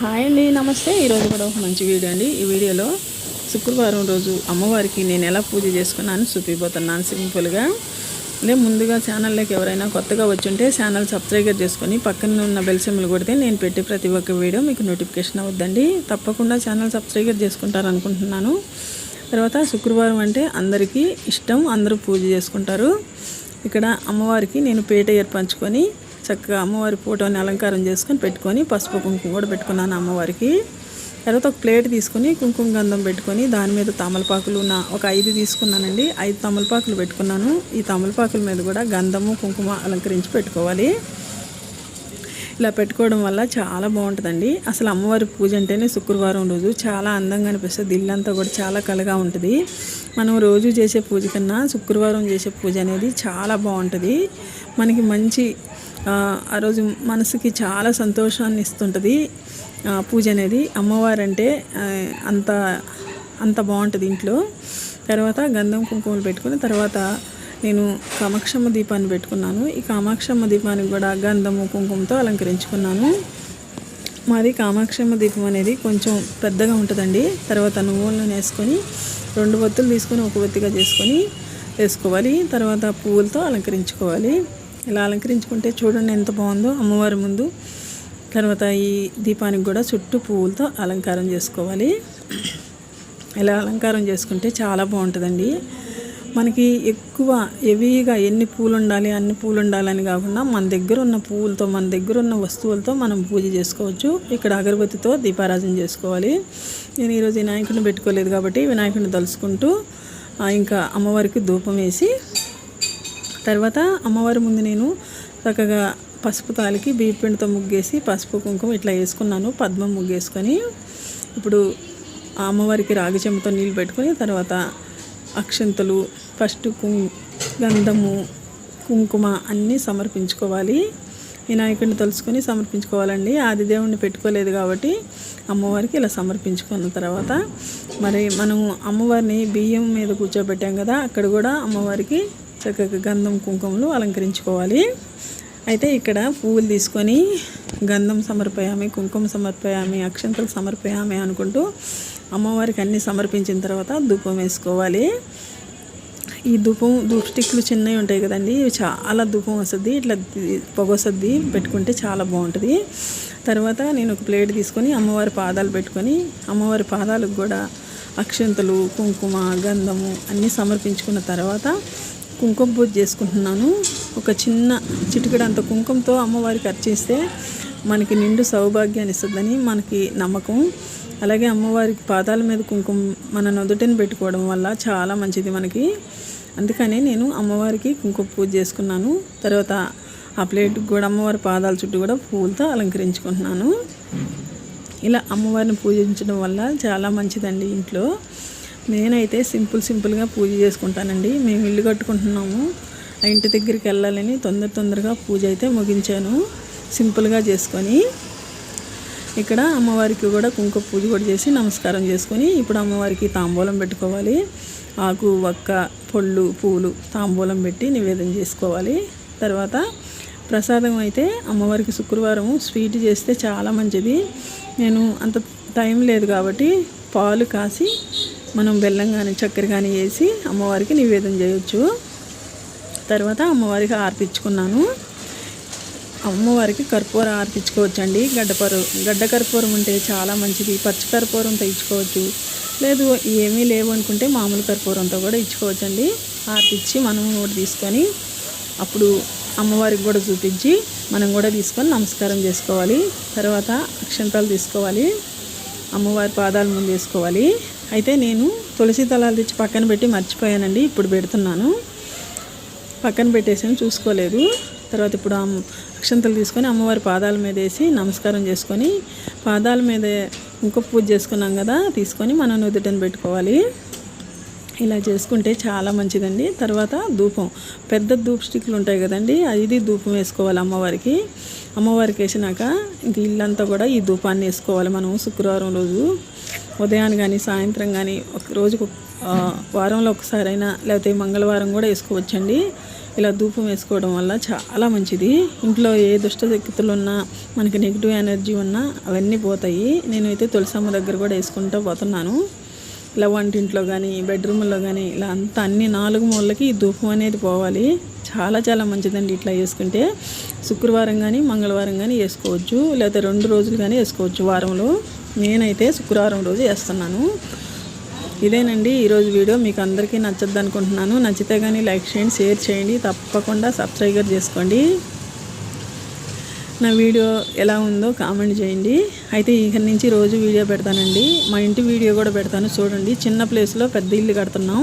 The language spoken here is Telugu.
హాయ్ అండి, నమస్తే. ఈరోజు కూడా ఒక మంచి వీడియో అండి. ఈ వీడియోలో శుక్రవారం రోజు అమ్మవారికి నేను ఎలా పూజ చేసుకున్నాను చూపిపోతున్నాను సింపుల్గా. అదే ముందుగా ఛానల్లోకి ఎవరైనా కొత్తగా వచ్చుంటే ఛానల్ సబ్స్క్రైబ్ చేసుకొని పక్కన ఉన్న బెల్ సింబల్ కొడితే నేను పెట్టే ప్రతి ఒక్క వీడియో మీకు నోటిఫికేషన్ అవుద్దండి. తప్పకుండా ఛానల్ సబ్స్క్రైబ్ చేసుకుంటారనుకుంటున్నాను. తర్వాత శుక్రవారం అంటే అందరికీ ఇష్టం, అందరూ పూజ చేసుకుంటారు. ఇక్కడ అమ్మవారికి నేను పీట ఏర్పంచుకొని చక్కగా అమ్మవారి ఫోటోని అలంకారం చేసుకొని పెట్టుకొని పసుపు కుంకుమ కూడా పెట్టుకున్నాను అమ్మవారికి. తర్వాత ఒక ప్లేట్ తీసుకొని కుంకుమ గంధం పెట్టుకొని దాని మీద తమలపాకులు ఒక 5 తీసుకున్నానండి. 5 తమలపాకులు పెట్టుకున్నాను. ఈ తమలపాకుల మీద కూడా గంధము కుంకుమ అలంకరించి పెట్టుకోవాలి. ఇలా పెట్టుకోవడం వల్ల చాలా బాగుంటుందండి. అసలు అమ్మవారి పూజ అంటేనే శుక్రవారం రోజు చాలా అందంగా అనిపిస్తుంది. ఇల్లంతా కూడా చాలా కలగా ఉంటుంది. మనం రోజు చేసే పూజ కన్నా శుక్రవారం చేసే పూజ అనేది చాలా బాగుంటుంది. మనకి మంచి ఆ రోజు మనసుకి చాలా సంతోషాన్ని ఇస్తుంటుంది పూజ అనేది. అమ్మవారు అంటే అంత అంత బాగుంటుంది ఇంట్లో. తర్వాత గంధం కుంకుమలు పెట్టుకుని తర్వాత నేను కామాక్షమ్మ దీపాన్ని పెట్టుకున్నాను. ఈ కామాక్షమ్మ దీపానికి కూడా గంధము కుంకుమతో అలంకరించుకున్నాను. మాది కామాక్షమ్మ దీపం అనేది కొంచెం పెద్దగా ఉంటుందండి. తర్వాత నువ్వులను వేసుకొని 2 ఒత్తులు తీసుకొని ఒక ఒత్తిగా చేసుకొని వేసుకోవాలి. తర్వాత పువ్వులతో అలంకరించుకోవాలి. ఇలా అలంకరించుకుంటే చూడండి ఎంత బాగుందో అమ్మవారి ముందు. తర్వాత ఈ దీపానికి కూడా చుట్టూ పువ్వులతో అలంకారం చేసుకోవాలి. ఇలా అలంకారం చేసుకుంటే చాలా బాగుంటుందండి. మనకి ఎక్కువ హెవీగా ఎన్ని పూలు ఉండాలి అన్ని పూలు ఉండాలని కాకుండా మన దగ్గర ఉన్న పువ్వులతో మన దగ్గర ఉన్న వస్తువులతో మనం పూజ చేసుకోవచ్చు. ఇక్కడ అగరబత్తితో దీపారాధన చేసుకోవాలి. నేను ఈరోజు వినాయకుడిని పెట్టుకోలేదు కాబట్టి వినాయకుడిని తలుచుకుంటూ ఇంకా అమ్మవారికి ధూపం వేసి తర్వాత అమ్మవారి ముందు నేను చక్కగా పసుపు తాలికి బియ్యపిండితో ముగ్గేసి పసుపు కుంకుమ ఇట్లా వేసుకున్నాను. పద్మం ముగ్గేసుకొని ఇప్పుడు ఆ అమ్మవారికి రాగి చెంబుతో నీళ్ళు పెట్టుకొని తర్వాత అక్షంతలు ఫస్ట్ గంధము కుంకుమ అన్నీ సమర్పించుకోవాలి. వినాయకుడిని తలుచుకొని సమర్పించుకోవాలండి. ఆదిదేవుడిని పెట్టుకోలేదు కాబట్టి అమ్మవారికి ఇలా సమర్పించుకున్న తర్వాత మరి మనము అమ్మవారిని బియ్యం మీద కూర్చోబెట్టాం కదా, అక్కడ కూడా అమ్మవారికి చక్కగా గంధం కుంకుమలు అలంకరించుకోవాలి. అయితే ఇక్కడ పువ్వులు తీసుకొని గంధం సమర్పయామి, కుంకుమ సమర్పయామి, అక్షంతలు సమర్పయామి అనుకుంటూ అమ్మవారికి అన్నీ సమర్పించిన తర్వాత ధూపం వేసుకోవాలి. ఈ ధూప్ స్టిక్లు చిన్నవి ఉంటాయి కదండి, ఇవి చాలా ధూపం వస్తుంది. ఇట్లా పొగ వస్తుంది, పెట్టుకుంటే చాలా బాగుంటుంది. తర్వాత నేను ఒక ప్లేట్ తీసుకొని అమ్మవారి పాదాలు పెట్టుకొని అమ్మవారి పాదాలకు కూడా అక్షంతలు కుంకుమ గంధము అన్నీ సమర్పించుకున్న తర్వాత కుంకుమ పూజ చేసుకుంటున్నాను. ఒక చిన్న చిటికెడంత కుంకుమతో అమ్మవారికి అర్చిస్తే మనకి నిండు సౌభాగ్యాన్ని ఇస్తుందని మనకి నమ్మకం. అలాగే అమ్మవారికి పాదాల మీద కుంకుమ మన నుదుటిని పెట్టుకోవడం వల్ల చాలా మంచిది మనకి. అందుకని నేను అమ్మవారికి కుంకుమ పూజ చేసుకున్నాను. తర్వాత ఆ ప్లేట్కి కూడా అమ్మవారి పాదాల చుట్టూ కూడా పువ్వులతో అలంకరించుకుంటున్నాను. ఇలా అమ్మవారిని పూజించడం వల్ల చాలా మంచిదండి ఇంట్లో. నేనైతే సింపుల్గా పూజ చేసుకుంటానండి. మేము ఇల్లు కట్టుకుంటున్నాము, ఆ ఇంటి దగ్గరికి వెళ్ళాలని తొందరగా పూజ అయితే ముగించాను సింపుల్గా చేసుకొని. ఇక్కడ అమ్మవారికి కూడా కుంకుమ పూజ కూడా చేసి నమస్కారం చేసుకొని ఇప్పుడు అమ్మవారికి తాంబూలం పెట్టుకోవాలి. ఆకు వక్క పళ్ళు పూలు తాంబూలం పెట్టి నివేదన చేసుకోవాలి. తర్వాత ప్రసాదం అయితే అమ్మవారికి శుక్రవారం స్వీట్ చేస్తే చాలా మంచిది. నేను అంత టైం లేదు కాబట్టి పాలు కాసి మనం బెల్లం కానీ చక్కెర కానీ వేసి అమ్మవారికి నివేదన చేయొచ్చు. తర్వాత అమ్మవారికి ఆర్పించుకున్నాను. అమ్మవారికి కర్పూరం ఆర్పించుకోవచ్చండి. గడ్డ కర్పూరం ఉంటే చాలా మంచిది. పచ్చి కర్పూరంతో ఇచ్చుకోవచ్చు. లేదు ఏమీ లేవు అనుకుంటే మామూలు కర్పూరంతో కూడా ఇచ్చుకోవచ్చండి. ఆర్పించి మనం కూడా తీసుకొని అప్పుడు అమ్మవారికి కూడా చూపించి మనం కూడా తీసుకొని నమస్కారం చేసుకోవాలి. తర్వాత అక్షంతాలు తీసుకోవాలి, అమ్మవారి పాదాల ముందు వేసుకోవాలి. అయితే నేను తులసి దళాలు తెచ్చి పక్కన పెట్టి మర్చిపోయానండి. ఇప్పుడు పెడుతున్నాను. పక్కన పెట్టేసాను, చూసుకోలేదు. తర్వాత ఇప్పుడు అక్షంతలు తీసుకొని అమ్మవారి పాదాల మీద వేసి నమస్కారం చేసుకొని పాదాల మీద ఇంకో పూజ చేసుకున్నాం కదా, తీసుకొని మనం నుదుటని పెట్టుకోవాలి. ఇలా చేసుకుంటే చాలా మంచిదండి. తర్వాత ధూపం పెద్ద ధూప్ స్టిక్లు ఉంటాయి కదండి, అది ధూపం వేసుకోవాలి అమ్మవారికి. అమ్మవారికి వేసినాక ఇంక ఇల్లంతా కూడా ఈ ధూపాన్ని వేసుకోవాలి. మనం శుక్రవారం రోజు ఉదయాన్ని కానీ సాయంత్రం కానీ ఒక రోజుకు వారంలో ఒకసారైనా లేకపోతే మంగళవారం కూడా వేసుకోవచ్చండి. ఇలా ధూపం వేసుకోవడం వల్ల చాలా మంచిది. ఇంట్లో ఏ దుష్ట శక్తులు ఉన్నా, మనకి నెగిటివ్ ఎనర్జీ ఉన్నా అవన్నీ పోతాయి. నేనైతే తులసమ్మ దగ్గర కూడా వేసుకుంటూ పోతున్నాను. ఇలా వంటింట్లో కానీ, బెడ్రూమ్లో కానీ, ఇలా అంతా అన్ని 4 మూలలకి ఈ ధూపం అనేది పోవాలి. చాలా చాలా మంచిదండి. ఇట్లా వేసుకుంటే శుక్రవారం కానీ, మంగళవారం కానీ వేసుకోవచ్చు, లేదా 2 రోజులు కానీ వేసుకోవచ్చు వారంలో. నేనైతే శుక్రవారం రోజు వేస్తున్నాను. ఇదేనండి ఈరోజు వీడియో. మీకు అందరికీ నచ్చద్దు అనుకుంటున్నాను. నచ్చితే కానీ లైక్ చేయండి, షేర్ చేయండి, తప్పకుండా సబ్స్క్రైబ్ చేసుకోండి. నా వీడియో ఎలా ఉందో కామెంట్ చేయండి. అయితే ఇక నుంచి రోజు వీడియో పెడతానండి. మా ఇంటి వీడియో కూడా పెడతాను చూడండి. చిన్న ప్లేస్లో పెద్ద ఇల్లు కడుతున్నాం.